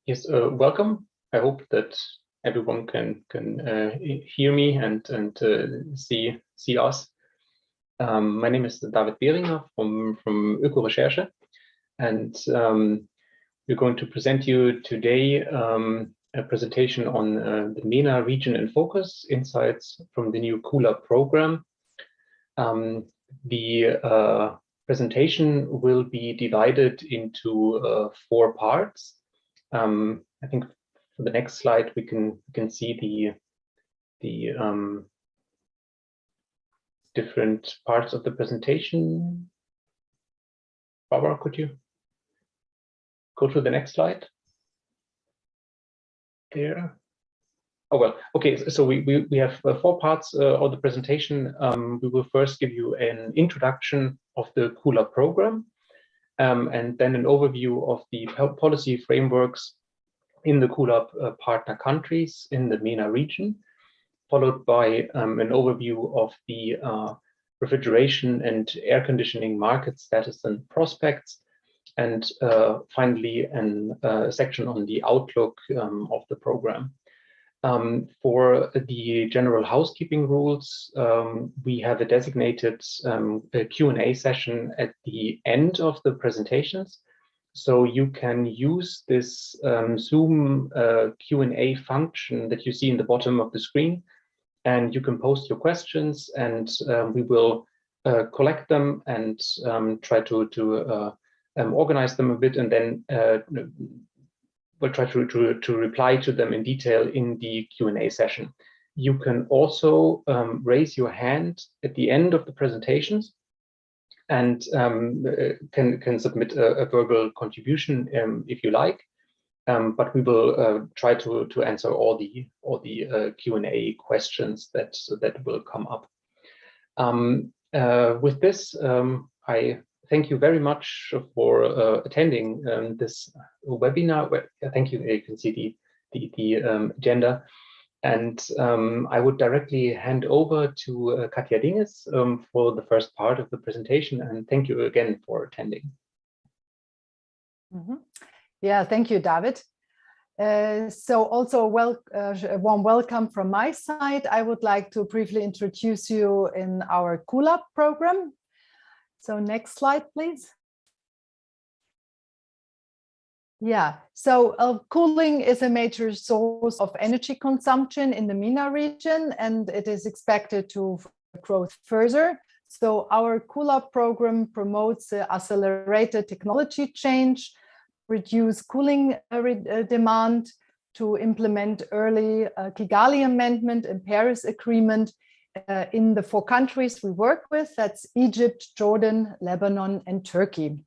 Yes, welcome. I hope that everyone can hear me and see us. My name is David Behringer from Öko-Recherche, and we're going to present you today a presentation on the Mena region in focus, insights from the new KULA program. The presentation will be divided into 4 parts. I think for the next slide we can see the different parts of the presentation. Barbara, could you go to the next slide? There. Oh well, okay. So we have 4 parts of the presentation. We will first give you an introduction of the KULA program, and then an overview of the policy frameworks in the KULA partner countries in the MENA region, followed by an overview of the refrigeration and air conditioning market status and prospects, and finally a section on the outlook of the program. For the general housekeeping rules, we have a designated Q&A session at the end of the presentations. So you can use this Zoom Q&A function that you see in the bottom of the screen, and you can post your questions, and we will collect them and try to organize them a bit, and then we'll try to reply to them in detail in the Q&A session. You can also raise your hand at the end of the presentations and can submit a verbal contribution if you like, but we will try to answer all the Q&A questions that will come up. With this, I thank you very much for attending this webinar. Thank you. You can see the agenda, and I would directly hand over to Katja for the first part of the presentation. And thank you again for attending. Mm-hmm. Yeah, thank you, David. So also a warm welcome from my side. I would like to briefly introduce you in our KULA program. So next slide, please. Yeah, so cooling is a major source of energy consumption in the MENA region, and it is expected to grow further. So our KULA program promotes accelerated technology change, reduce cooling demand, to implement early Kigali Amendment and Paris Agreement in the 4 countries we work with. That's Egypt, Jordan, Lebanon, and Turkey.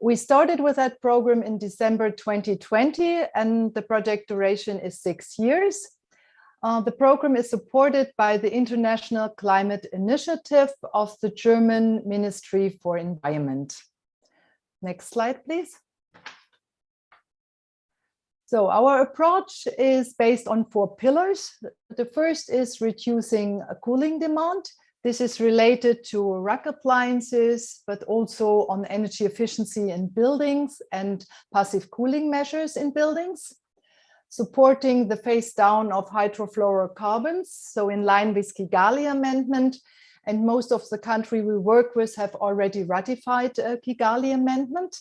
We started with that program in December 2020, and the project duration is 6 years. The program is supported by the International Climate Initiative of the German Ministry for Environment. Next slide, please. So our approach is based on 4 pillars. The first is reducing cooling demand. This is related to rack appliances, but also on energy efficiency in buildings and passive cooling measures in buildings. Supporting the phase down of hydrofluorocarbons, so in line with Kigali Amendment, and most of the countries we work with have already ratified Kigali Amendment.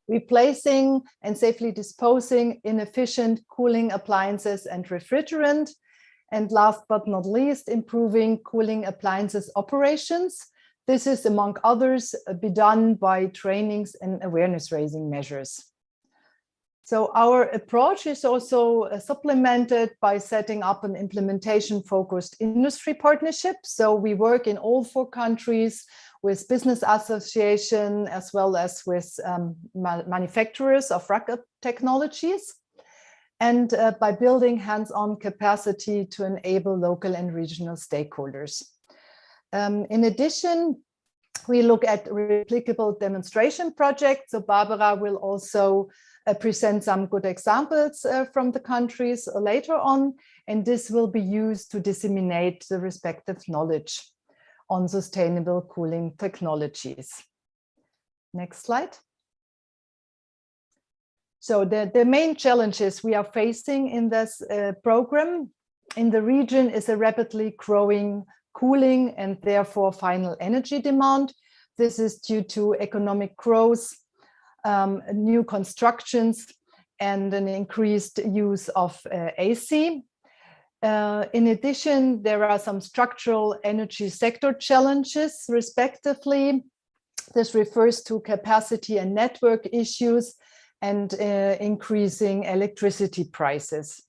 Replacing and safely disposing inefficient cooling appliances and refrigerant. And last but not least, improving cooling appliances operations. This is, among others, be done by trainings and awareness raising measures. So our approach is also supplemented by setting up an implementation-focused industry partnership. So we work in all 4 countries with business association as well as with manufacturers of rack technologies, and by building hands-on capacity to enable local and regional stakeholders. In addition, we look at replicable demonstration projects. So Barbara will also present some good examples from the countries later on, and this will be used to disseminate the respective knowledge on sustainable cooling technologies. Next slide. So the main challenges we are facing in this program in the region is a rapidly growing cooling and therefore final energy demand. This is due to economic growth, new constructions, and an increased use of AC. In addition, there are some structural energy sector challenges, respectively. This refers to capacity and network issues and increasing electricity prices.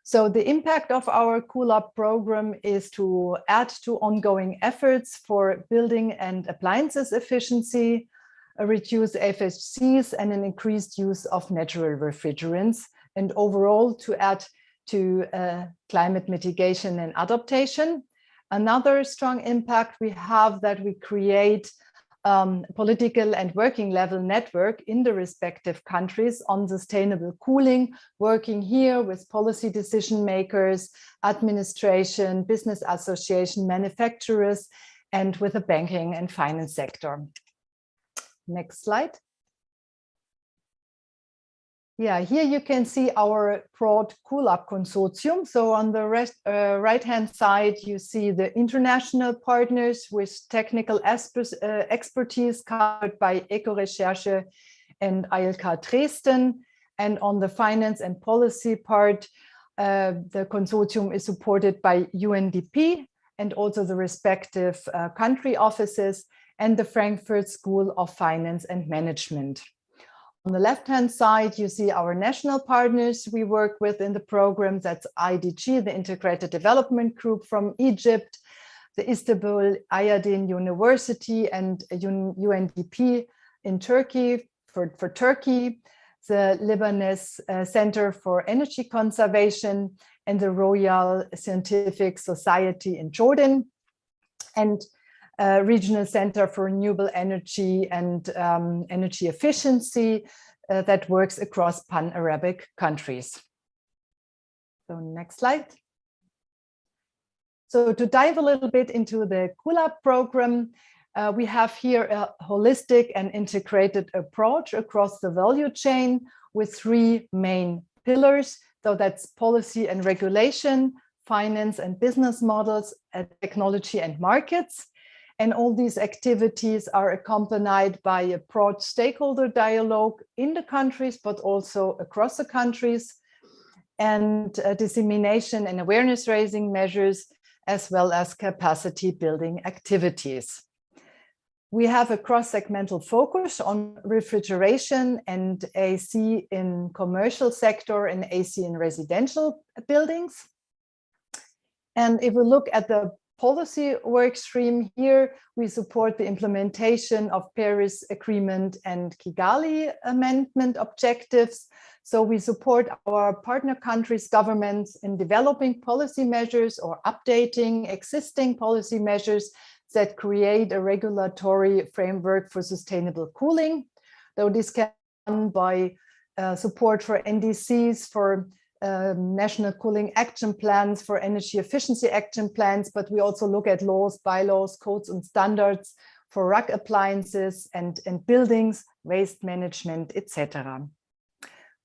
So the impact of our Cool Up program is to add to ongoing efforts for building and appliances efficiency, reduce FHCs, and an increased use of natural refrigerants, and overall to add to climate mitigation and adaptation. Another strong impact we have that we create political and working level network in the respective countries on sustainable cooling, working here with policy decision makers, administration, business association, manufacturers, and with the banking and finance sector. Next slide. Yeah, here you can see our broad Cool Up consortium. So on the right-hand side, you see the international partners with technical expertise covered by Öko-Recherche and ILK Dresden. And on the finance and policy part, the consortium is supported by UNDP and also the respective country offices and the Frankfurt School of Finance and Management. On the left-hand side, you see our national partners we work with in the program. That's IDG, the Integrated Development Group from Egypt, the Istanbul Ayadin University and UNDP in Turkey for Turkey, the Lebanese Center for Energy Conservation and the Royal Scientific Society in Jordan, and Regional Center for Renewable Energy and Energy Efficiency that works across Pan-Arabic countries. So next slide. So to dive a little bit into the Cool Up program, we have here a holistic and integrated approach across the value chain with three main pillars. So that's policy and regulation, finance and business models, technology and markets. And all these activities are accompanied by a broad stakeholder dialogue in the countries, but also across the countries, and dissemination and awareness raising measures, as well as capacity building activities. We have a cross-segmental focus on refrigeration and AC in commercial sector and AC in residential buildings. And if we look at the policy work stream here, we support the implementation of Paris Agreement and Kigali Amendment objectives. So we support our partner countries' governments in developing policy measures or updating existing policy measures that create a regulatory framework for sustainable cooling. Though this can be done by support for NDCs, for national cooling action plans, for energy efficiency action plans, but we also look at laws, bylaws, codes and standards for RAC appliances and buildings, waste management, etc.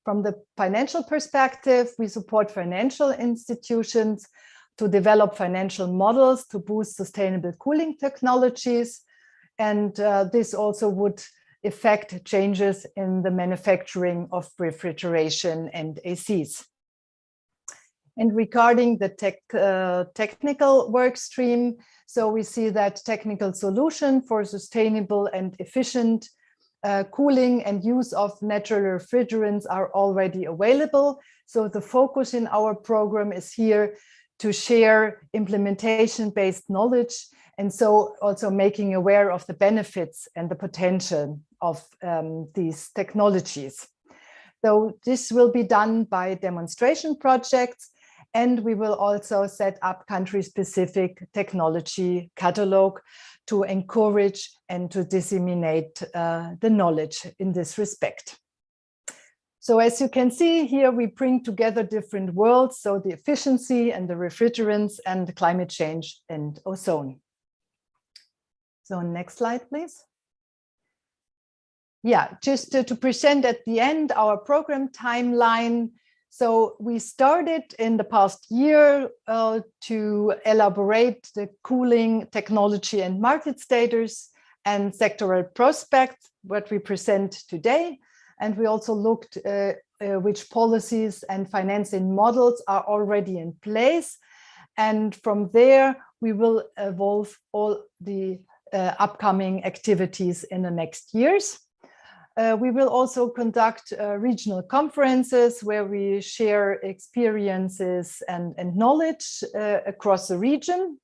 From the financial perspective, we support financial institutions to develop financial models to boost sustainable cooling technologies. And this also would affect changes in the manufacturing of refrigeration and ACs. And regarding the technical work stream, so we see that technical solution for sustainable and efficient cooling and use of natural refrigerants are already available. So the focus in our program is here to share implementation-based knowledge, and so also making aware of the benefits and the potential of these technologies. So this will be done by demonstration projects, and we will also set up country-specific technology catalog to encourage and to disseminate the knowledge in this respect. So as you can see here, we bring together different worlds, so the efficiency and the refrigerants and the climate change and ozone. So next slide, please. Yeah, just to present at the end our program timeline. So we started in the past year to elaborate the cooling technology and market status and sectoral prospects, what we present today. And we also looked which policies and financing models are already in place. And from there, we will evolve all the upcoming activities in the next years. We will also conduct regional conferences where we share experiences and knowledge across the region.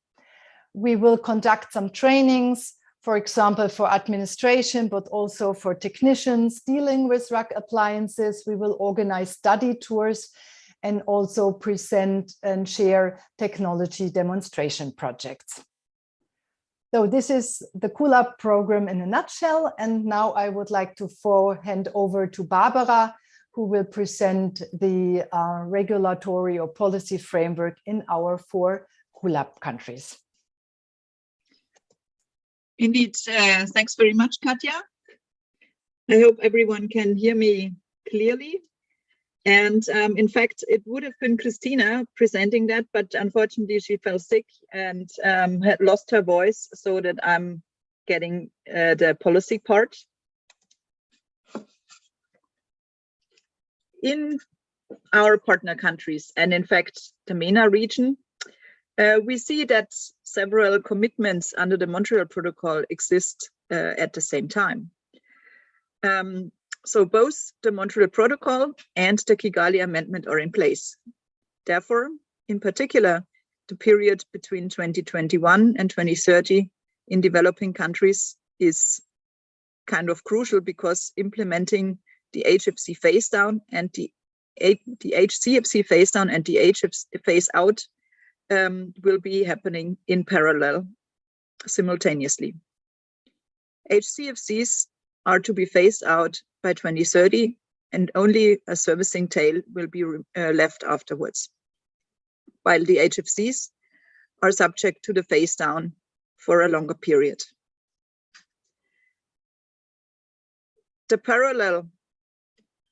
We will conduct some trainings, for example, for administration, but also for technicians dealing with RAC appliances. We will organize study tours and also present and share technology demonstration projects. So this is the CoolUp program in a nutshell. And now I would like to hand over to Barbara, who will present the regulatory or policy framework in our 4 CoolUp countries. Indeed, thanks very much, Katja. I hope everyone can hear me clearly. And in fact, it would have been Kristina presenting that, but unfortunately she fell sick and had lost her voice, so that I'm getting the policy part. In our partner countries, and in fact, the Mena region, we see that several commitments under the Montreal Protocol exist at the same time. So both the Montreal Protocol and the Kigali Amendment are in place. Therefore, in particular, the period between 2021 and 2030 in developing countries is kind of crucial, because implementing the HFC phase down and the HCFC phase down and the HFC phase out will be happening in parallel simultaneously. HCFCs are to be phased out by 2030, and only a servicing tail will be left afterwards, while the HFCs are subject to the phase down for a longer period. The parallel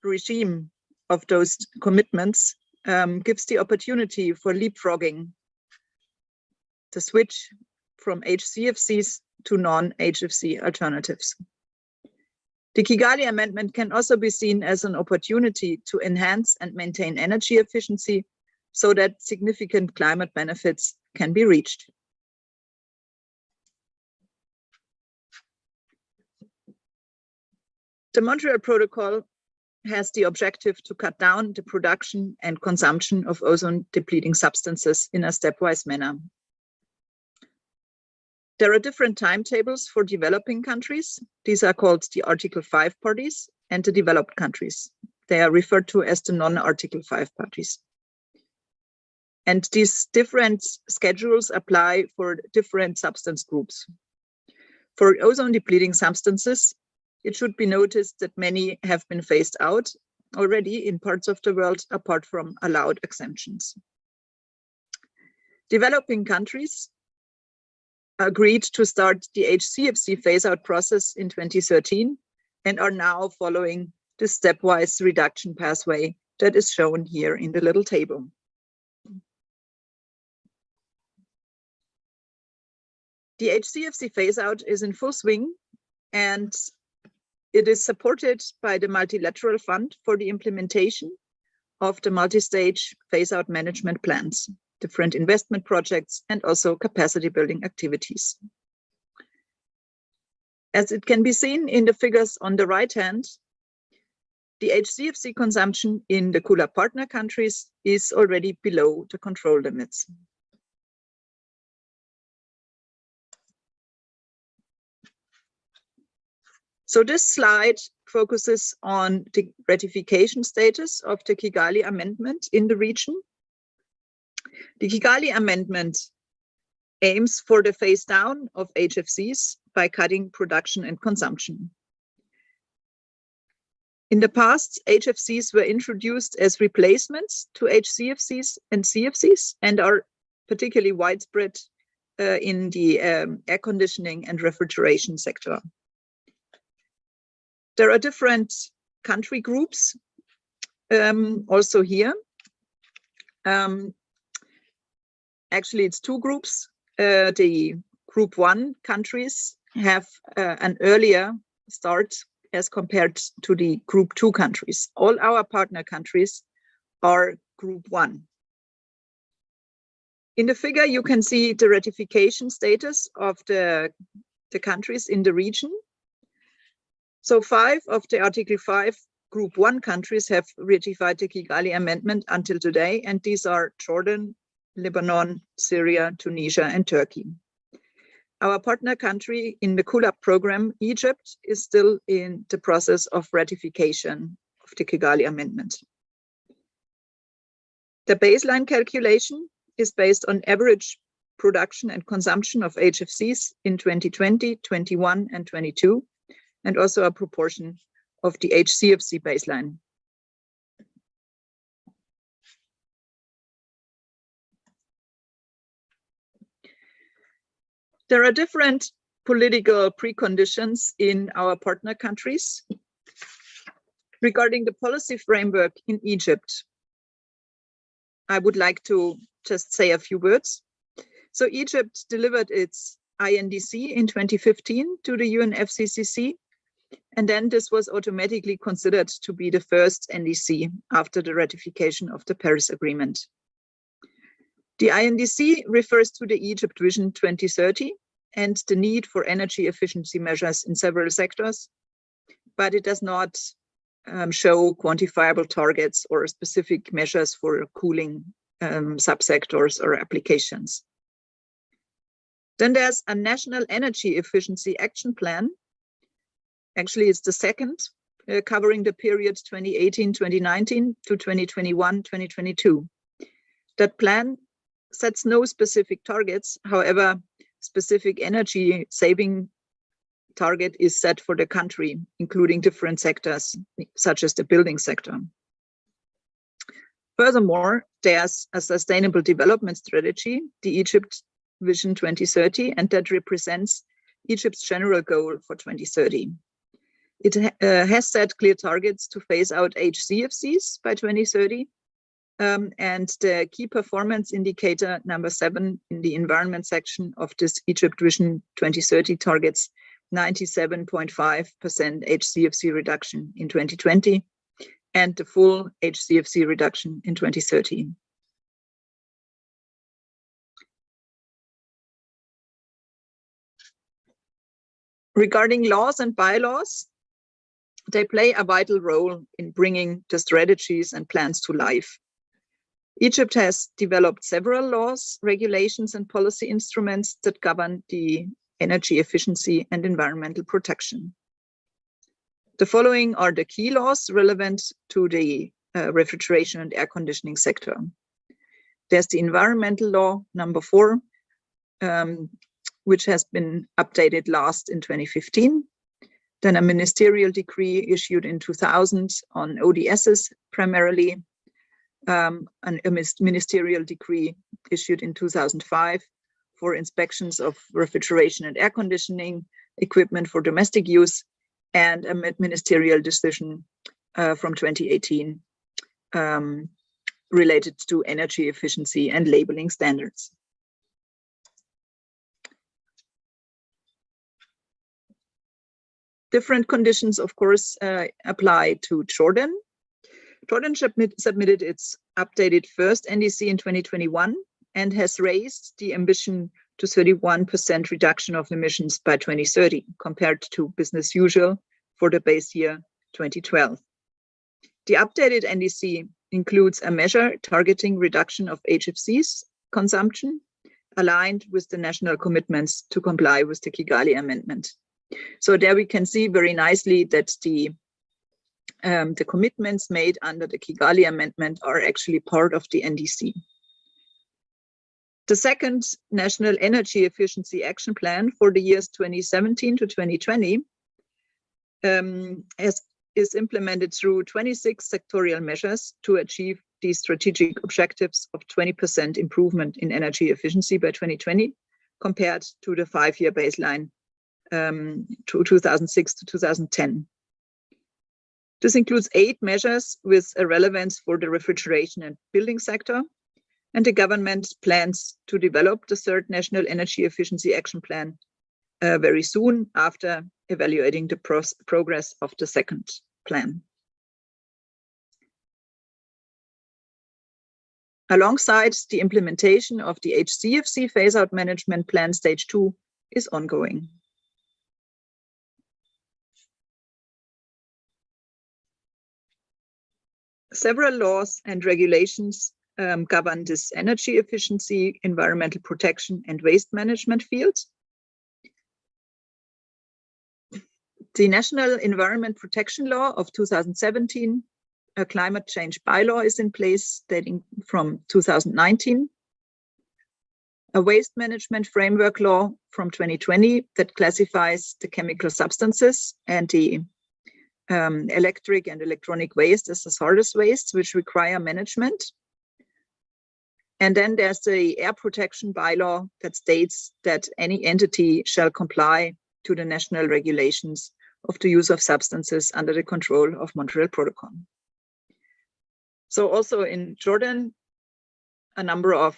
regime of those commitments gives the opportunity for leapfrogging the switch from HCFCs to non-HFC alternatives. The Kigali Amendment can also be seen as an opportunity to enhance and maintain energy efficiency so that significant climate benefits can be reached. The Montreal Protocol has the objective to cut down the production and consumption of ozone-depleting substances in a stepwise manner. There are different timetables for developing countries. These are called the Article 5 parties and the developed countries. They are referred to as the non-Article 5 parties. And these different schedules apply for different substance groups. For ozone-depleting substances, it should be noticed that many have been phased out already in parts of the world, apart from allowed exemptions. Developing countries agreed to start the HCFC phase-out process in 2013 and are now following the stepwise reduction pathway that is shown here in the little table. The HCFC phase-out is in full swing, and it is supported by the Multilateral Fund for the implementation of the multi-stage phase-out management plans, different investment projects, and also capacity building activities. As it can be seen in the figures on the right hand, the HCFC consumption in the CoolUp partner countries is already below the control limits. So this slide focuses on the ratification status of the Kigali Amendment in the region. The Kigali Amendment aims for the phase down of HFCs by cutting production and consumption. In the past, HFCs were introduced as replacements to HCFCs and CFCs and are particularly widespread in the air conditioning and refrigeration sector. There are different country groups also here. Actually, it's two groups. The Group 1 countries have an earlier start as compared to the Group 2 countries. All our partner countries are Group 1. In the figure, you can see the ratification status of the countries in the region. So 5 of the Article 5 Group 1 countries have ratified the Kigali Amendment until today, and these are Jordan, Lebanon, Syria, Tunisia, and Turkey. Our partner country in the COOL-UP program, Egypt, is still in the process of ratification of the Kigali Amendment. The baseline calculation is based on average production and consumption of HFCs in 2020, 21, and 22, and also a proportion of the HCFC baseline. There are different political preconditions in our partner countries. Regarding the policy framework in Egypt, I would like to just say a few words. So Egypt delivered its INDC in 2015 to the UNFCCC, and then this was automatically considered to be the first NDC after the ratification of the Paris Agreement. The INDC refers to the Egypt Vision 2030 and the need for energy efficiency measures in several sectors, but it does not show quantifiable targets or specific measures for cooling subsectors or applications. Then there's a National Energy Efficiency Action Plan. Actually, it's the second, covering the period 2018-2019 to 2021-2022. That plan sets no specific targets. However, specific energy saving target is set for the country, including different sectors, such as the building sector. Furthermore, there's a sustainable development strategy, the Egypt Vision 2030, and that represents Egypt's general goal for 2030. It has set clear targets to phase out HCFCs by 2030, and the key performance indicator number 7 in the environment section of this Egypt Vision 2030 targets 97.5% HCFC reduction in 2020 and the full HCFC reduction in 2030. Regarding laws and bylaws, they play a vital role in bringing the strategies and plans to life. Egypt has developed several laws, regulations, and policy instruments that govern the energy efficiency and environmental protection. The following are the key laws relevant to the refrigeration and air conditioning sector. There's the environmental law number 4, which has been updated last in 2015. Then a ministerial decree issued in 2000 on ODSs primarily, a ministerial decree issued in 2005 for inspections of refrigeration and air conditioning equipment for domestic use, and a ministerial decision from 2018 related to energy efficiency and labeling standards. Different conditions, of course, apply to Jordan. Jordan submitted its updated first NDC in 2021 and has raised the ambition to 31% reduction of emissions by 2030, compared to business usual for the base year 2012. The updated NDC includes a measure targeting reduction of HFCs consumption, aligned with the national commitments to comply with the Kigali Amendment. So there we can see very nicely that the commitments made under the Kigali Amendment are actually part of the NDC. The second National Energy Efficiency Action Plan for the years 2017 to 2020 is implemented through 26 sectorial measures to achieve these strategic objectives of 20% improvement in energy efficiency by 2020, compared to the 5-year baseline to 2006 to 2010. This includes 8 measures with a relevance for the refrigeration and building sector, and the government plans to develop the 3rd National Energy Efficiency Action Plan very soon after evaluating the progress of the 2nd plan. Alongside the implementation of the HCFC phase-out management plan stage 2 is ongoing. Several laws and regulations govern this energy efficiency, environmental protection, and waste management fields. The National Environment Protection Law of 2017, a climate change bylaw is in place dating from 2019. A waste management framework law from 2020 that classifies the chemical substances and the electric and electronic waste as hazardous waste, which require management. And then there's the air protection bylaw that states that any entity shall comply to the national regulations of the use of substances under the control of Montreal Protocol. So also in Jordan, a number of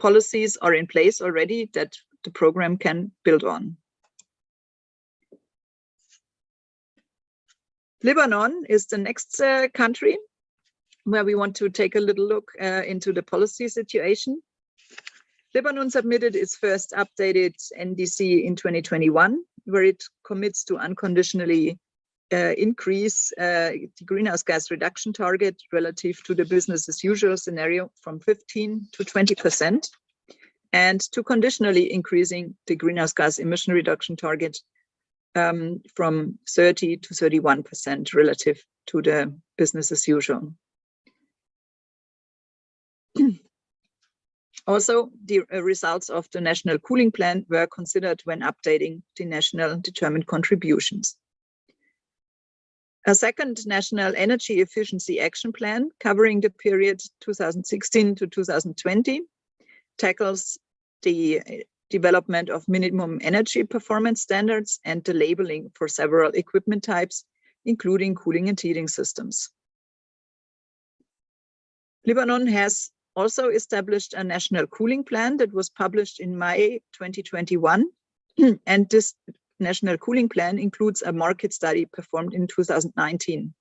policies are in place already that the program can build on. Lebanon is the next country where we want to take a little look into the policy situation. Lebanon submitted its first updated NDC in 2021, where it commits to unconditionally increase the greenhouse gas reduction target relative to the business as usual scenario from 15 to 20%, and to conditionally increasing the greenhouse gas emission reduction target from 30 to 31% relative to the business as usual. Also, the results of the national cooling plan were considered when updating the national determined contributions. A second national energy efficiency action plan covering the period 2016 to 2020 tackles the development of minimum energy performance standards and the labeling for several equipment types, including cooling and heating systems. Lebanon has also established a national cooling plan that was published in May 2021, and this national cooling plan includes a market study performed in 2019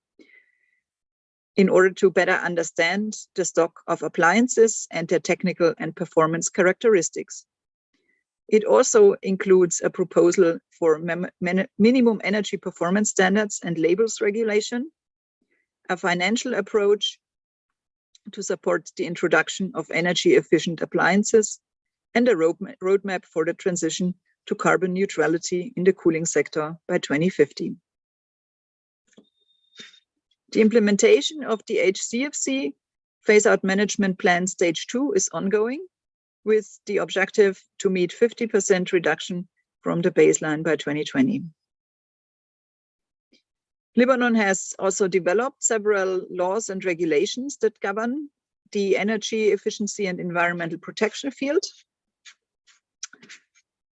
in order to better understand the stock of appliances and their technical and performance characteristics. It also includes a proposal for minimum energy performance standards and labels regulation, a financial approach to support the introduction of energy efficient appliances, and a roadmap for the transition to carbon neutrality in the cooling sector by 2050. The implementation of the HCFC phase-out management plan stage 2 is ongoing, with the objective to meet 50% reduction from the baseline by 2020. Lebanon has also developed several laws and regulations that govern the energy efficiency and environmental protection field.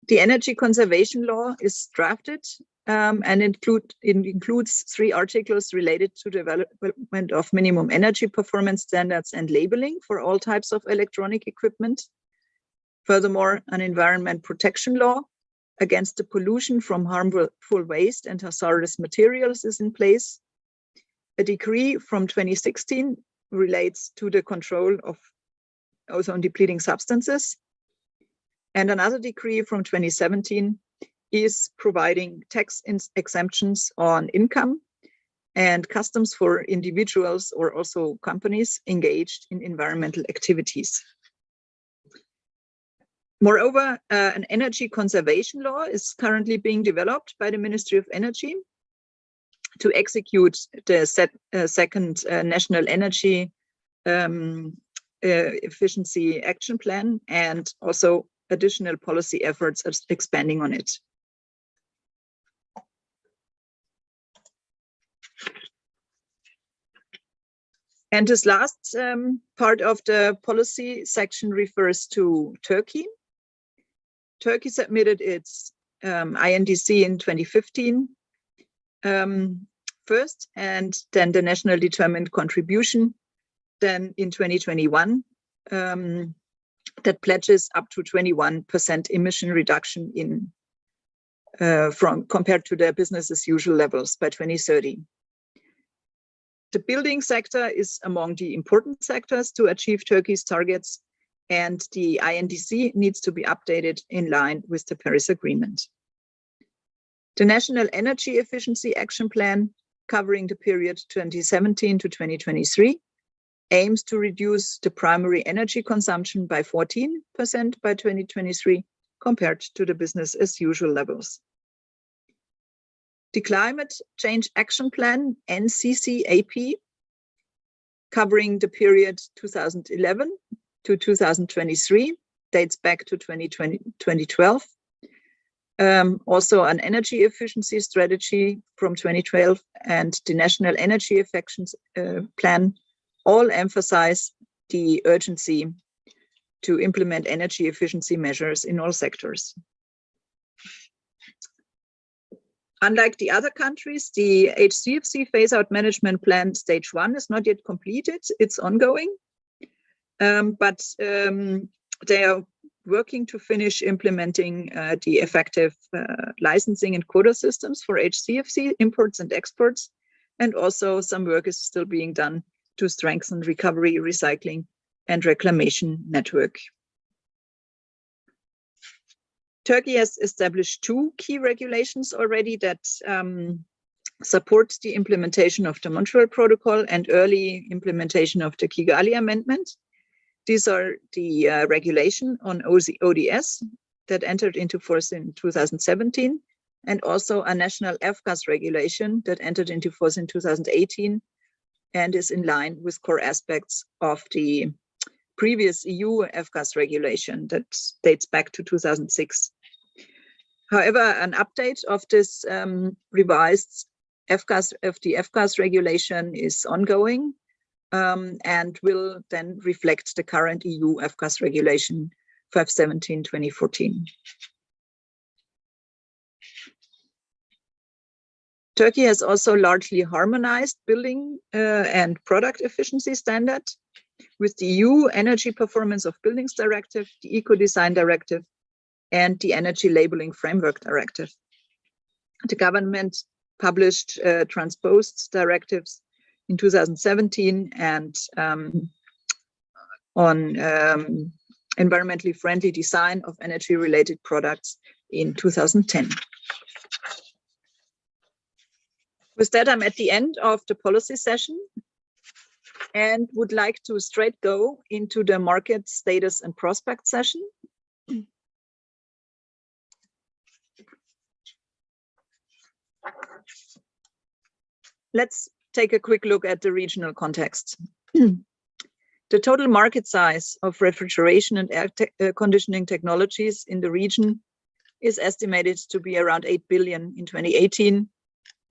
The energy conservation law is drafted and includes 3 articles related to development of minimum energy performance standards and labeling for all types of electronic equipment. Furthermore, an environment protection law against the pollution from harmful waste and hazardous materials is in place. A decree from 2016 relates to the control of ozone depleting substances. And another decree from 2017 is providing tax exemptions on income and customs for individuals or also companies engaged in environmental activities. Moreover, an energy conservation law is currently being developed by the Ministry of Energy to execute the second National Energy Efficiency Action Plan, and also additional policy efforts expanding on it. And this last part of the policy section refers to Turkey. Turkey submitted its INDC in 2015 first, and then the national determined contribution then in 2021 that pledges up to 21% emission reduction in compared to their business as usual levels by 2030. The building sector is among the important sectors to achieve Turkey's targets, and the INDC needs to be updated in line with the Paris Agreement. The National Energy Efficiency Action Plan, covering the period 2017 to 2023, aims to reduce the primary energy consumption by 14% by 2023 compared to the business as usual levels. The Climate Change Action Plan, NCCAP, covering the period 2011 to 2023, dates back to 2012. Also an energy efficiency strategy from 2012 and the National Energy Efficiency Plan all emphasize the urgency to implement energy efficiency measures in all sectors. Unlike the other countries, the HCFC phase-out management plan stage 1 is not yet completed. It's ongoing, but they are working to finish implementing the effective licensing and quota systems for HCFC imports and exports, and also some work is still being done to strengthen recovery, recycling, and reclamation network. Turkey has established 2 key regulations already that support the implementation of the Montreal Protocol and early implementation of the Kigali Amendment. These are the regulation on ODS that entered into force in 2017, and also a national F-gas regulation that entered into force in 2018 and is in line with core aspects of the previous EU F-gas regulation that dates back to 2006. However, an update of this revised F-gas regulation is ongoing and will then reflect the current EU F-gas regulation 517/2014. Turkey has also largely harmonized building and product efficiency standards with the EU Energy Performance of Buildings Directive, the Eco-Design Directive, and the Energy Labeling Framework Directive. The government published transposed directives in 2017 and on environmentally friendly design of energy-related products in 2010. With that, I'm at the end of the policy session and would like to straight go into the market status and prospect session. Let's take a quick look at the regional context. The total market size of refrigeration and air conditioning technologies in the region is estimated to be around 8 billion in 2018,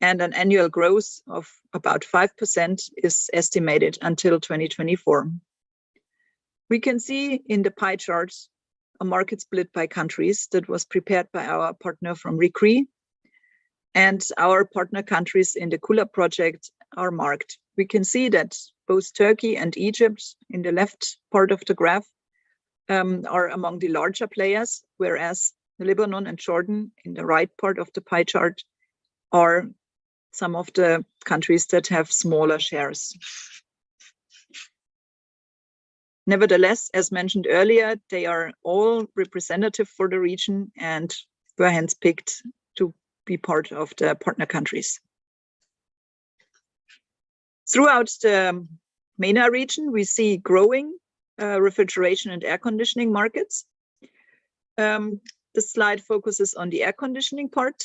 and an annual growth of about 5% is estimated until 2024. We can see in the pie charts a market split by countries that was prepared by our partner from Gschrey, and our partner countries in the Kula project are marked. We can see that both Turkey and Egypt in the left part of the graph are among the larger players, whereas Lebanon and Jordan in the right part of the pie chart are some of the countries that have smaller shares. Nevertheless, as mentioned earlier, they are all representative for the region and were hence picked to be part of the partner countries. Throughout the MENA region, we see growing refrigeration and air conditioning markets. This slide focuses on the air conditioning part.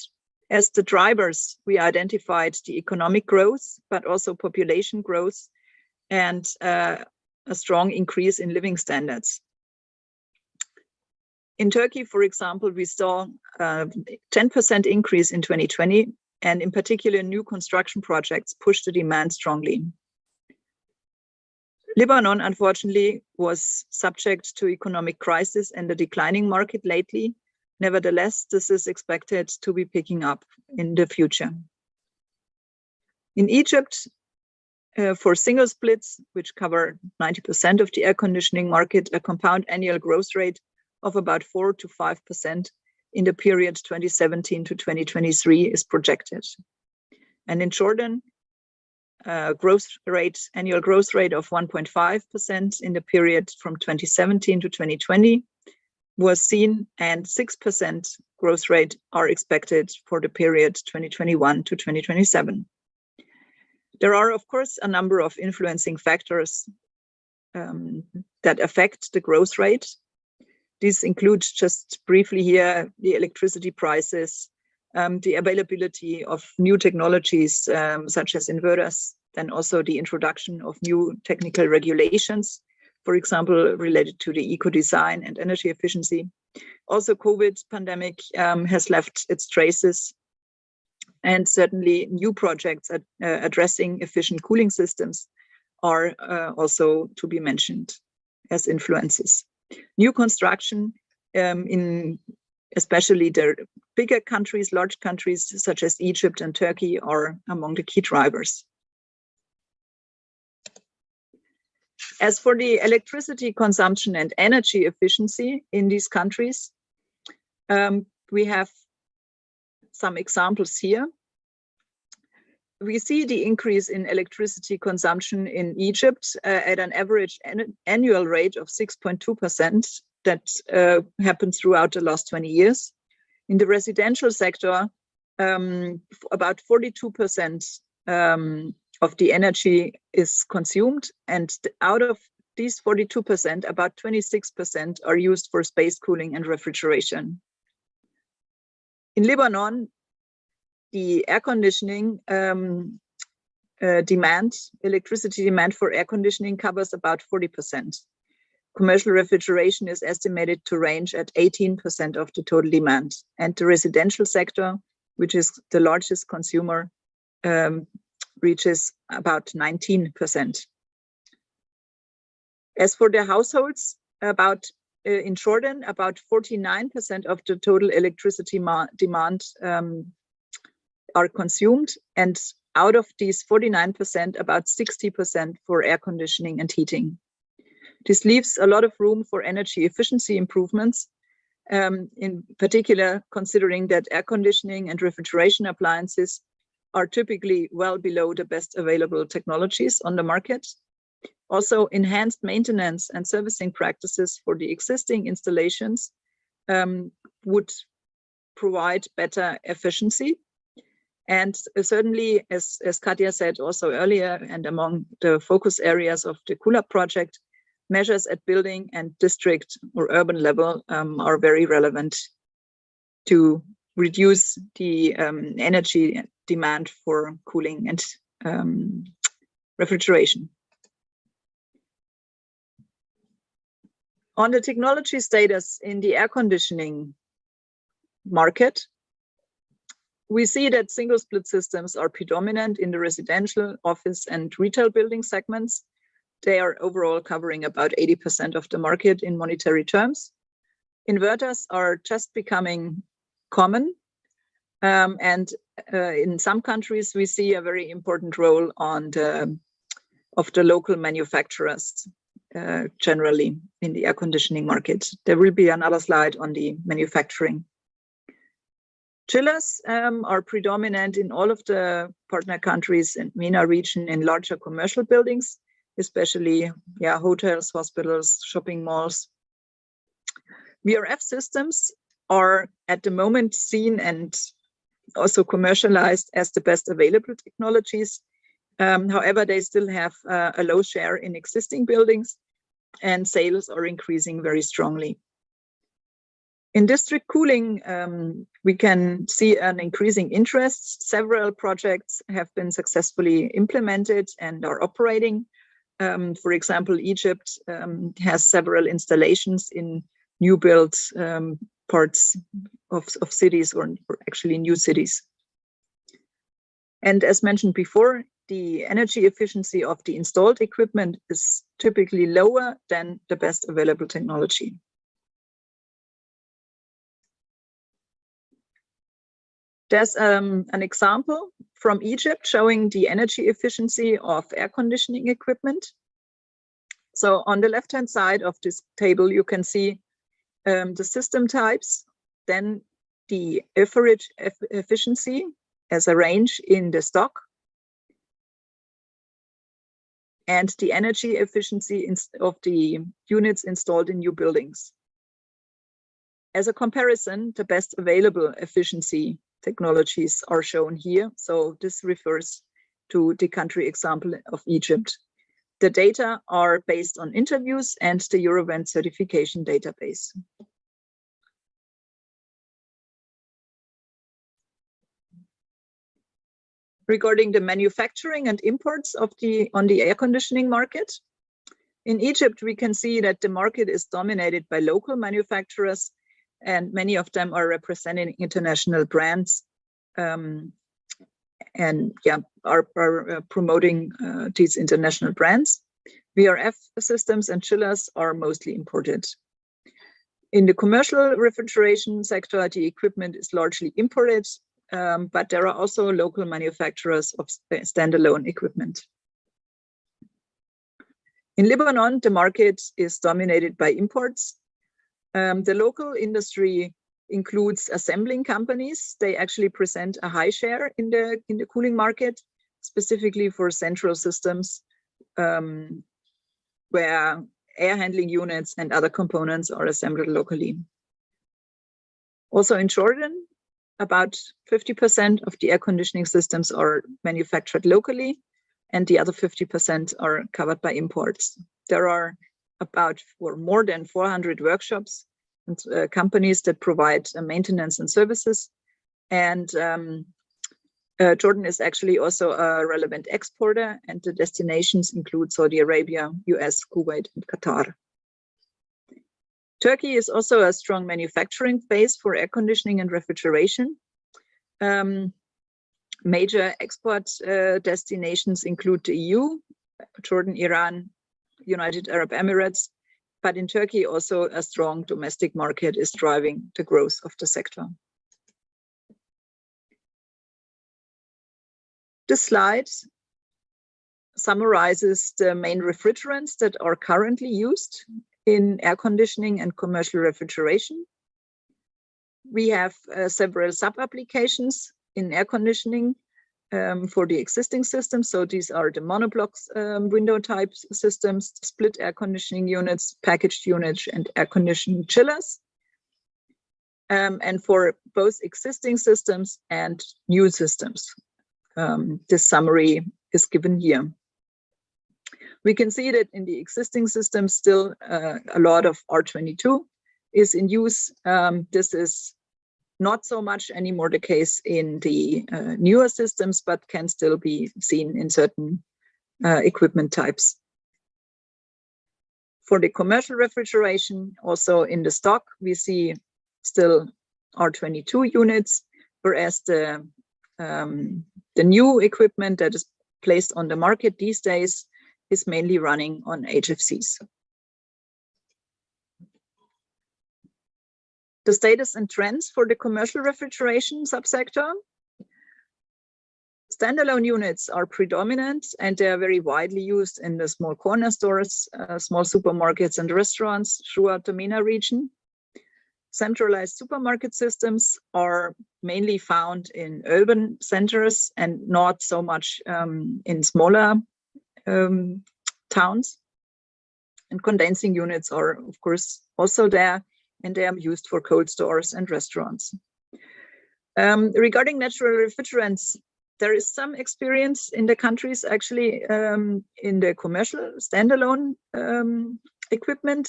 As the drivers, we identified the economic growth, but also population growth and a strong increase in living standards. In Turkey, for example, we saw a 10% increase in 2020, and in particular, new construction projects pushed the demand strongly. Lebanon, unfortunately, was subject to economic crisis and a declining market lately. Nevertheless, this is expected to be picking up in the future. In Egypt, for single splits, which cover 90% of the air conditioning market, a compound annual growth rate of about 4 to 5% in the period 2017 to 2023 is projected. And in Jordan, annual growth rate of 1.5% in the period from 2017 to 2020 was seen, and 6% growth rate are expected for the period 2021 to 2027. There are, of course, a number of influencing factors that affect the growth rate. These include, just briefly here, the electricity prices, the availability of new technologies such as inverters, then also the introduction of new technical regulations, for example, related to the eco-design and energy efficiency. Also, COVID pandemic has left its traces, and certainly new projects addressing efficient cooling systems are also to be mentioned as influences. New construction in especially the bigger countries, large countries such as Egypt and Turkey are among the key drivers. As for the electricity consumption and energy efficiency in these countries, we have some examples here. We see the increase in electricity consumption in Egypt at an average annual rate of 6.2% that happened throughout the last 20 years. In the residential sector, about 42% of the energy is consumed, and out of these 42%, about 26% are used for space cooling and refrigeration. In Lebanon, the air conditioning electricity demand for air conditioning covers about 40%. Commercial refrigeration is estimated to range at 18% of the total demand. And the residential sector, which is the largest consumer, reaches about 19%. As for the households, in Jordan, about 49% of the total electricity demand are consumed, and out of these 49%, about 60% for air conditioning and heating. This leaves a lot of room for energy efficiency improvements, in particular considering that air conditioning and refrigeration appliances are typically well below the best available technologies on the market. Also, enhanced maintenance and servicing practices for the existing installations would provide better efficiency. And certainly, as Katja said also earlier, and among the focus areas of the KULAP project, measures at building and district or urban level are very relevant to reduce the energy demand for cooling and refrigeration. On the technology status in the air conditioning market, we see that single split systems are predominant in the residential, office, and retail building segments. They are overall covering about 80% of the market in monetary terms. Inverters are just becoming common. And in some countries, we see a very important role of the local manufacturers generally in the air conditioning market. There will be another slide on the manufacturing. Chillers are predominant in all of the partner countries in MENA region in larger commercial buildings, especially hotels, hospitals, shopping malls. VRF systems are at the moment seen and also commercialized as the best available technologies. However, they still have a low share in existing buildings, and sales are increasing very strongly. In district cooling, we can see an increasing interest. Several projects have been successfully implemented and are operating. For example, Egypt has several installations in new built parts of cities, or actually new cities. And as mentioned before, the energy efficiency of the installed equipment is typically lower than the best available technology. There's an example from Egypt showing the energy efficiency of air conditioning equipment. So on the left-hand side of this table, you can see the system types, then the average efficiency as a range in the stock, and the energy efficiency of the units installed in new buildings. As a comparison, the best available efficiency technologies are shown here. So this refers to the country example of Egypt. The data are based on interviews and the Eurovent certification database. Regarding the manufacturing and imports on the air conditioning market, in Egypt, we can see that the market is dominated by local manufacturers, and many of them are representing international brands and are promoting these international brands. VRF systems and chillers are mostly imported. In the commercial refrigeration sector, the equipment is largely imported, but there are also local manufacturers of standalone equipment. In Lebanon, the market is dominated by imports. The local industry includes assembling companies. They actually present a high share in the cooling market, specifically for central systems, where air handling units and other components are assembled locally. Also in Jordan, about 50% of the air conditioning systems are manufactured locally, and the other 50% are covered by imports. There are more than 400 workshops and companies that provide maintenance and services. And Jordan is actually also a relevant exporter, and the destinations include Saudi Arabia, US, Kuwait, and Qatar. Turkey is also a strong manufacturing base for air conditioning and refrigeration. Major export destinations include the EU, Jordan, Iran, United Arab Emirates, but in Turkey also a strong domestic market is driving the growth of the sector. This slide summarizes the main refrigerants that are currently used in air conditioning and commercial refrigeration. We have several sub-applications in air conditioning for the existing systems. So these are the monoblocks window type systems, split air conditioning units, packaged units, and air conditioning chillers. And for both existing systems and new systems. This summary is given here. We can see that in the existing systems, still a lot of R22 is in use. This is not so much anymore the case in the newer systems, but can still be seen in certain equipment types. For the commercial refrigeration, also in the stock, we see still R22 units, whereas the new equipment that is placed on the market these days is mainly running on HFCs. The status and trends for the commercial refrigeration subsector. Standalone units are predominant, and they are very widely used in the small corner stores, small supermarkets and restaurants throughout the Mina region. Centralized supermarket systems are mainly found in urban centers and not so much in smaller towns. And condensing units are, of course, also there, and they are used for cold stores and restaurants. Regarding natural refrigerants, there is some experience in the countries actually in the commercial standalone equipment,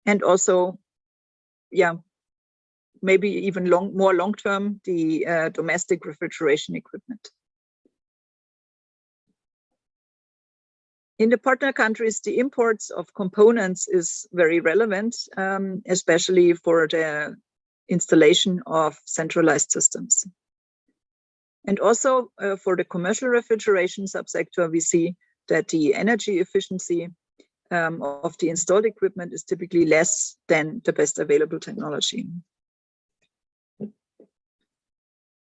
and also, maybe even more long-term, the domestic refrigeration equipment. In the partner countries, the imports of components is very relevant, especially for the installation of centralized systems. And also for the commercial refrigeration subsector, we see that the energy efficiency of the installed equipment is typically less than the best available technology.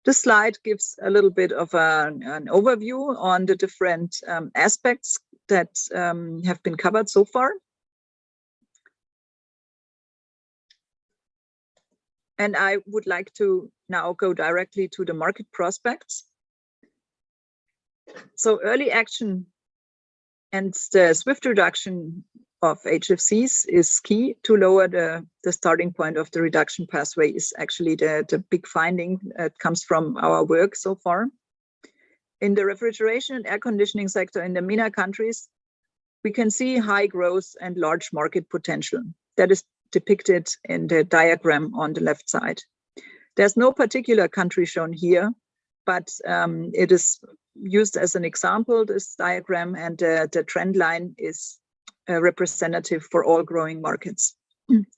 This slide gives a little bit of an overview on the different aspects that have been covered so far. And I would like to now go directly to the market prospects. So early action and the swift reduction of HFCs is key to lower the starting point of the reduction pathway, is actually the big finding that comes from our work so far. In the refrigeration and air conditioning sector in the MENA countries, we can see high growth and large market potential. That is depicted in the diagram on the left side. There's no particular country shown here, but it is used as an example, this diagram, and the trend line is representative for all growing markets.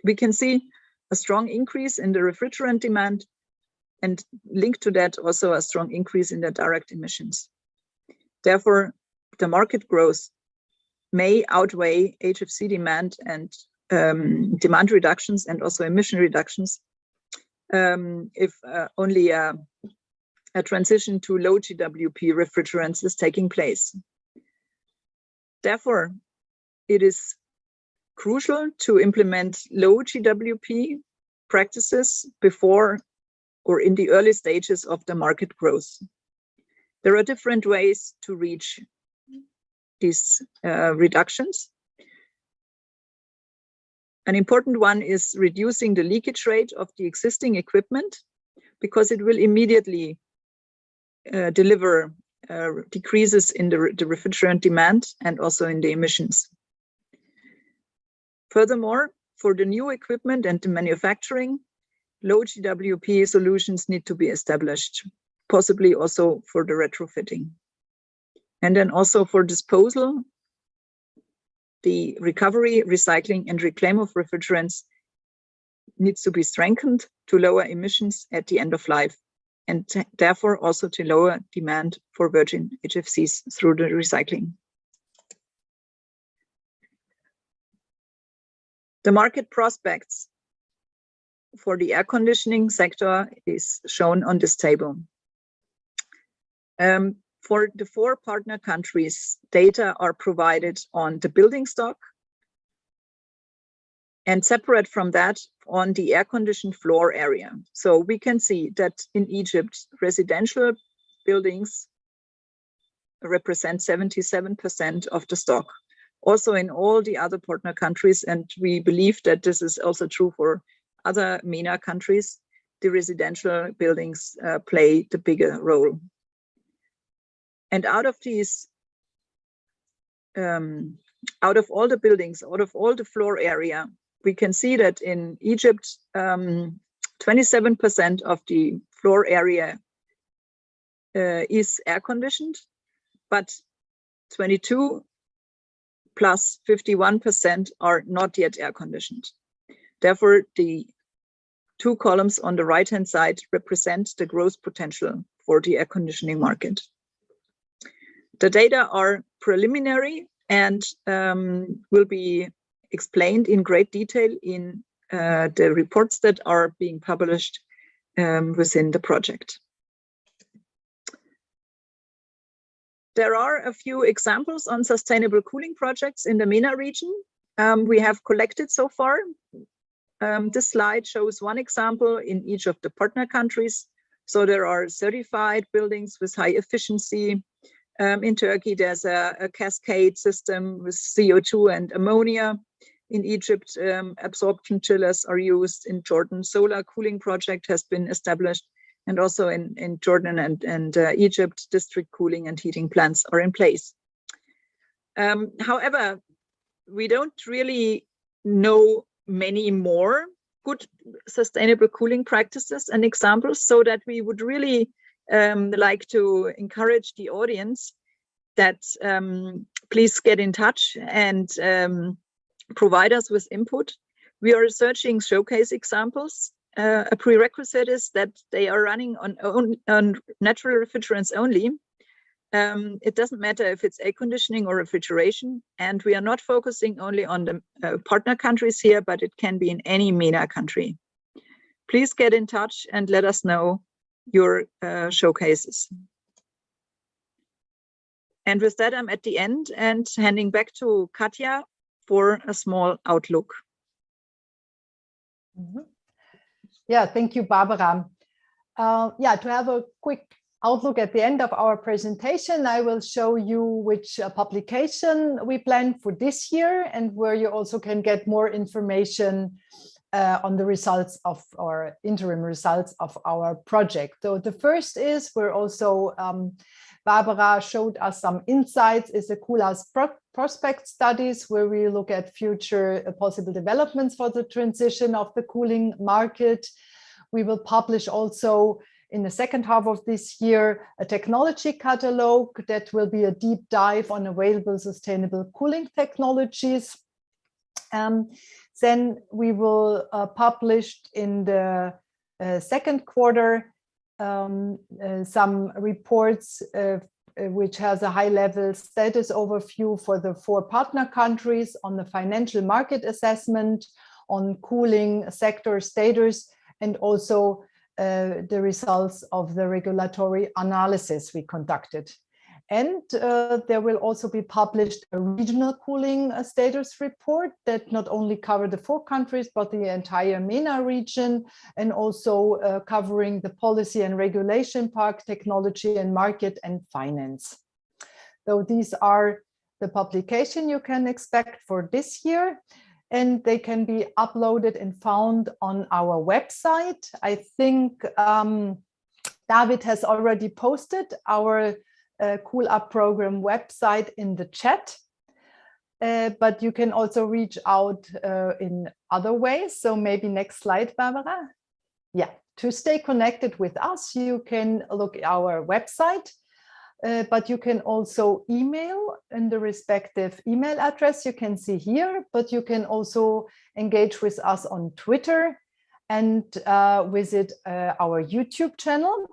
We can see a strong increase in the refrigerant demand, and linked to that also a strong increase in the direct emissions. Therefore, the market growth may outweigh HFC demand and demand reductions and also emission reductions if only a transition to low GWP refrigerants is taking place. Therefore, it is crucial to implement low GWP practices before or in the early stages of the market growth. There are different ways to reach these reductions. An important one is reducing the leakage rate of the existing equipment, because it will immediately deliver decreases in the refrigerant demand and also in the emissions. Furthermore, for the new equipment and the manufacturing, low GWP solutions need to be established, possibly also for the retrofitting. And then also for disposal, the recovery, recycling, and reclaim of refrigerants needs to be strengthened to lower emissions at the end of life, and therefore also to lower demand for virgin HFCs through the recycling. The market prospects for the air conditioning sector is shown on this table. For the 4 partner countries, data are provided on the building stock, and separate from that on the air-conditioned floor area. So we can see that in Egypt, residential buildings represent 77% of the stock. Also in all the other partner countries, and we believe that this is also true for other MENA countries, the residential buildings play the bigger role. And out of these, out of all the buildings, out of all the floor area, we can see that in Egypt, 27% of the floor area is air conditioned, but 22 plus 51% are not yet air conditioned. Therefore, the 2 columns on the right-hand side represent the growth potential for the air conditioning market. The data are preliminary and will be explained in great detail in the reports that are being published within the project. There are a few examples on sustainable cooling projects in the MENA region we have collected so far. This slide shows one example in each of the partner countries. So there are certified buildings with high efficiency. In Turkey, there's a cascade system with CO2 and ammonia. In Egypt, absorption chillers are used. In Jordan, solar cooling project has been established. And also in Jordan and Egypt, district cooling and heating plants are in place. However, we don't really know many more good sustainable cooling practices and examples, so that we would really like to encourage the audience that please get in touch and provide us with input. We are researching showcase examples. A prerequisite is that they are running on natural refrigerants only. It doesn't matter if it's air conditioning or refrigeration, and we are not focusing only on the partner countries here, but it can be in any MENA country. Please get in touch and let us know your showcases. And with that, I'm at the end and handing back to Katja for a small outlook. Yeah, thank you, Barbara. Yeah, to have a quick outlook at the end of our presentation, I will show you which publication we plan for this year and where you also can get more information on the results of our interim results of our project. So the first is we're also Barbara showed us some insights, is the Guidehouse prospect studies, where we look at future possible developments for the transition of the cooling market. We will publish also in the second half of this year a technology catalog that will be a deep dive on available sustainable cooling technologies. Then we will publish in the second quarter some reports which has a high-level status overview for the 4 partner countries on the financial market assessment, on cooling sector status, and also the results of the regulatory analysis we conducted. And there will also be published a regional cooling status report that not only cover the 4 countries, but the entire MENA region, and also covering the policy and regulation part, technology and market and finance. So these are the publication you can expect for this year, and they can be uploaded and found on our website. I think David has already posted our Cool Up program website in the chat, but you can also reach out in other ways. So maybe next slide, Barbara. Yeah, to stay connected with us, you can look at our website, but you can also email in the respective email address you can see here, but you can also engage with us on Twitter and visit our YouTube channel.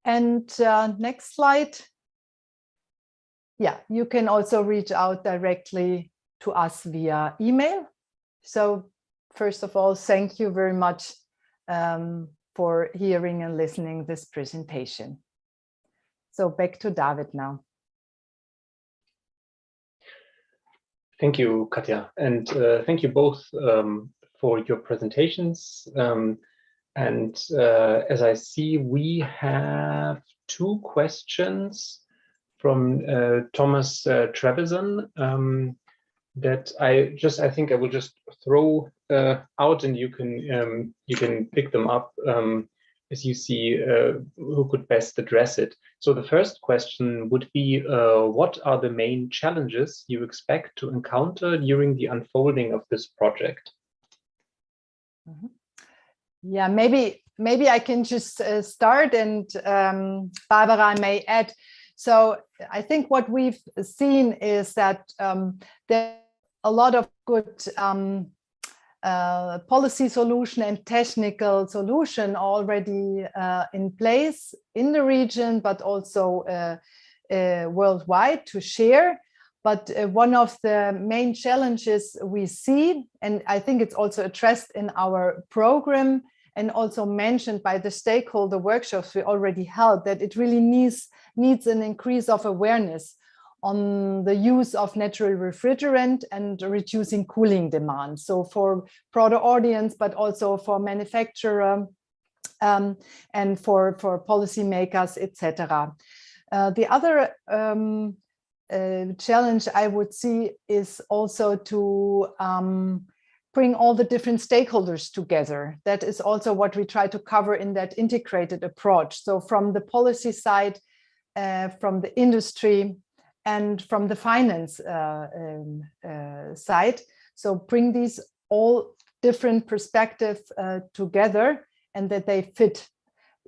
And next slide. Yeah, you can also reach out directly to us via email. So first of all, thank you very much for hearing and listening this presentation. So back to David now. Thank you, Katja, and thank you both for your presentations. And as I see, we have 2 questions from Thomas Trevisan that I think I will just throw out, and you can pick them up as you see who could best address it. So the first question would be, what are the main challenges you expect to encounter during the unfolding of this project? Mm-hmm. Yeah, maybe I can just start, and Barbara may add. So I think what we've seen is that there are a lot of good policy solution and technical solution already in place in the region, but also worldwide to share. But one of the main challenges we see, and I think it's also addressed in our program and also mentioned by the stakeholder workshops we already held, that it really needs an increase of awareness on the use of natural refrigerant and reducing cooling demand. So for broader audience, but also for manufacturer and for policymakers, etc. The other challenge I would see is also to bring all the different stakeholders together. That is also what we try to cover in that integrated approach. So from the policy side, from the industry, and from the finance side. So bring these all different perspectives together, and that they fit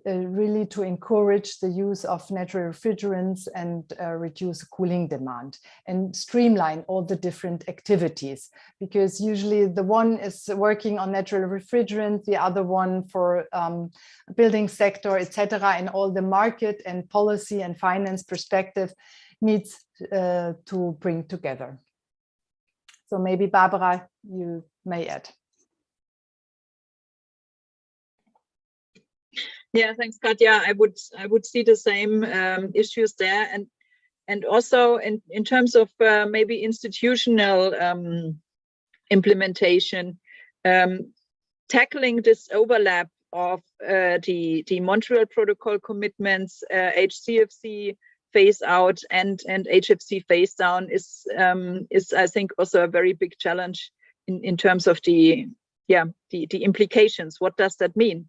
really to encourage the use of natural refrigerants and reduce cooling demand and streamline all the different activities, because usually the one is working on natural refrigerant, the other one for building sector, etc., and all the market and policy and finance perspective needs to bring together. So maybe Barbara, you may add. Yeah, thanks, Katja. I would see the same issues there, and also in terms of maybe institutional implementation, tackling this overlap of the Montreal Protocol commitments, HCFC phase out and HFC phase down is I think also a very big challenge in terms of the implications. What does that mean?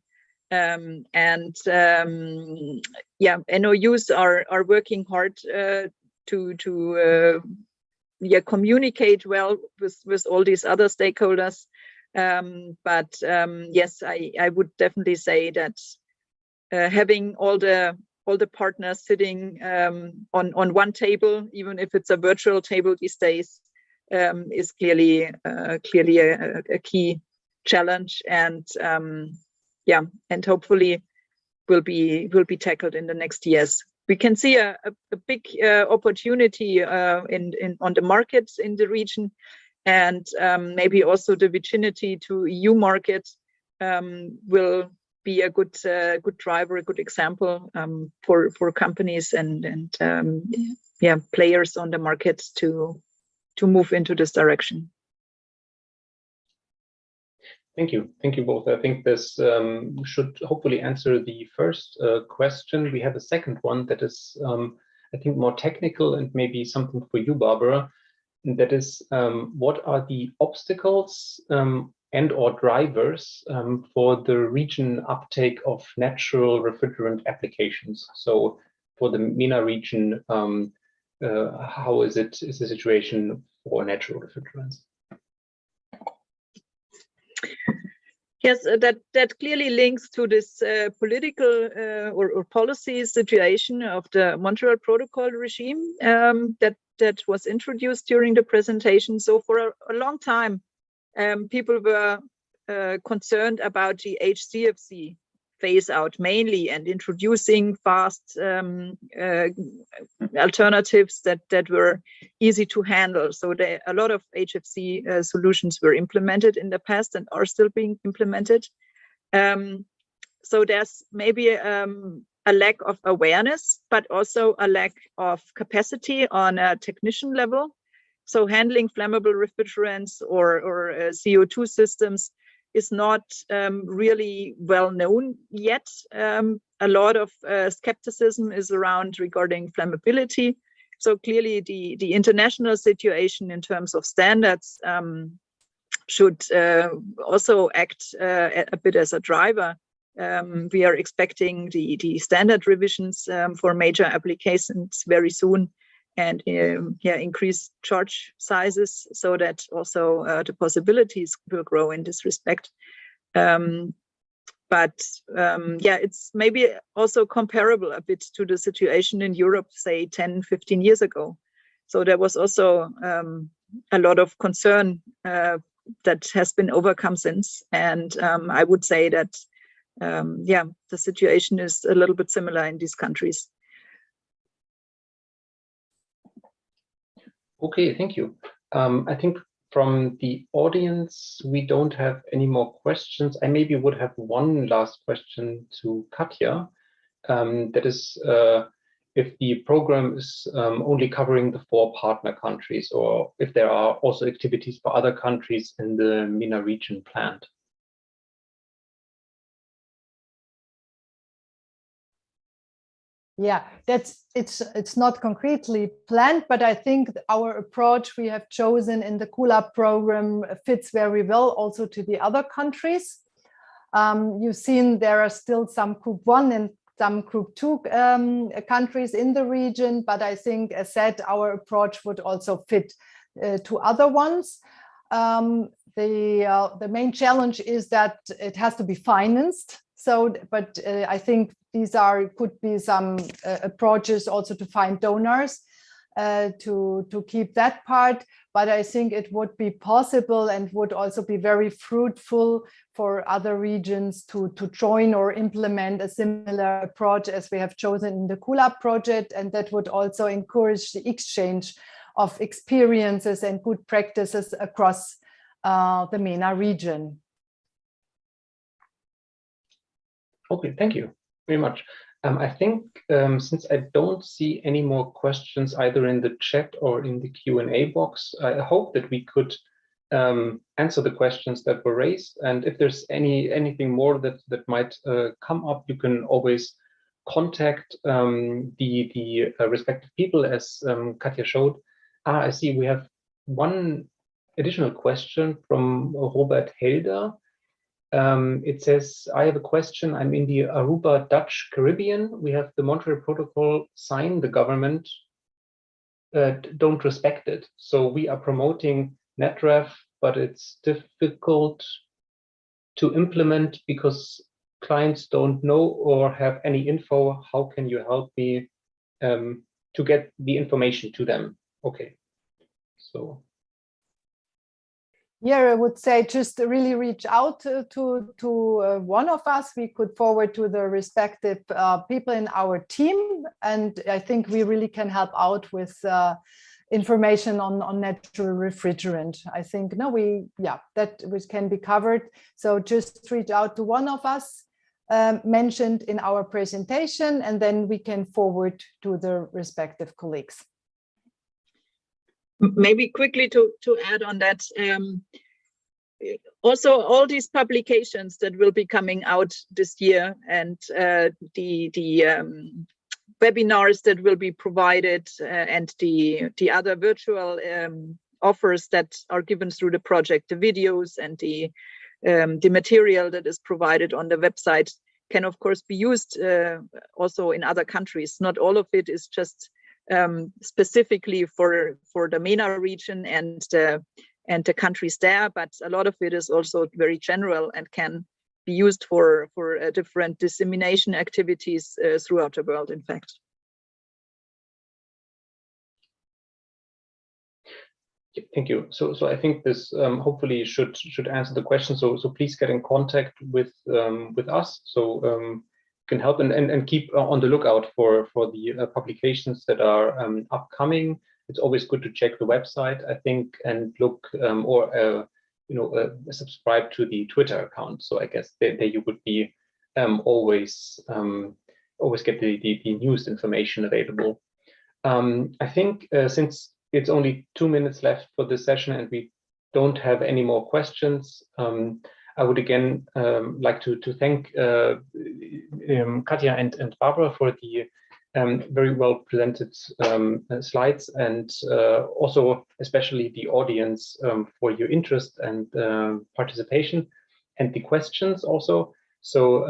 NOUs are working hard to communicate well with all these other stakeholders. Yes, I would definitely say that having all the partners sitting on one table, even if it's a virtual table these days, is clearly a key challenge, and hopefully will be tackled in the next years. We can see a big opportunity on the markets in the region, and maybe also the vicinity to EU market will be a good driver, a good example for companies and players on the market to move into this direction. Thank you both. I think this should hopefully answer the first question. We have a second one that is, I think, more technical and maybe something for you, Barbara. And that is, what are the obstacles and or drivers for the region uptake of natural refrigerant applications? So for the MENA region, how is the situation for natural refrigerants? Yes, that clearly links to this political or policy situation of the Montreal Protocol regime that was introduced during the presentation. So for a long time, people were concerned about the HCFC phase out mainly, and introducing fast alternatives that were easy to handle. So a lot of HFC solutions were implemented in the past and are still being implemented. So there's maybe a lack of awareness, but also a lack of capacity on a technician level. So handling flammable refrigerants or CO2 systems is not really well known yet. A lot of skepticism is around regarding flammability. So clearly the international situation in terms of standards should also act a bit as a driver. We are expecting the standard revisions for major applications very soon, and increase charge sizes so that also the possibilities will grow in this respect. It's maybe also comparable a bit to the situation in Europe, say 10, 15 years ago. So there was also a lot of concern that has been overcome since. And I would say that, the situation is a little bit similar in these countries. Okay, thank you. I think from the audience, we don't have any more questions. I maybe would have one last question to Katja. That is, if the program is only covering the 4 partner countries, or if there are also activities for other countries in the MENA region planned. Yeah, it's not concretely planned, but I think our approach we have chosen in the KULA program fits very well also to the other countries. You've seen there are still some Group 1 and some Group 2 countries in the region, but I think, as said, our approach would also fit to other ones. The main challenge is that it has to be financed. So, but I think these could be some approaches also to find donors to keep that part. But I think it would be possible and would also be very fruitful for other regions to join or implement a similar approach as we have chosen in the KULA project. And that would also encourage the exchange of experiences and good practices across the MENA region. Okay, thank you. very much. I think since I don't see any more questions either in the chat or in the Q&A box, I hope that we could answer the questions that were raised. And if there's anything more that might come up, you can always contact the respective people, as Katja showed. I see we have one additional question from Robert Helder. It says, I have a question. I'm in the Aruba Dutch Caribbean. We have the Montreal Protocol signed, the government don't respect it. So we are promoting NetRef, but it's difficult to implement because clients don't know or have any info. How can you help me to get the information to them? Okay, so. Yeah, I would say just really reach out to one of us. We could forward to the respective people in our team. And I think we really can help out with information on natural refrigerant. I think, that which can be covered. So just reach out to one of us mentioned in our presentation, and then we can forward to the respective colleagues. Maybe quickly to add on that, also all these publications that will be coming out this year, and the webinars that will be provided, and the other virtual offers that are given through the project, the videos and the material that is provided on the website can of course be used also in other countries. Not all of it is just specifically for the MENA region and the countries there, but a lot of it is also very general and can be used for different dissemination activities throughout the world, in fact. Thank you. So I think this hopefully should answer the question. So please get in contact with us. So can help and keep on the lookout for the publications that are upcoming. It's always good to check the website, I think, and look or subscribe to the Twitter account. So I guess there you would be always get the newest information available. I think since it's only 2 minutes left for this session and we don't have any more questions, I would again like to thank Katja and Barbara for the very well presented slides, and also especially the audience for your interest and participation and the questions also. So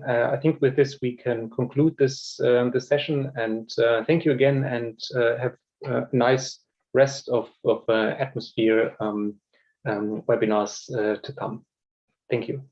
I think with this we can conclude this session, and thank you again, and have a nice rest of atmosphere webinars to come. Thank you.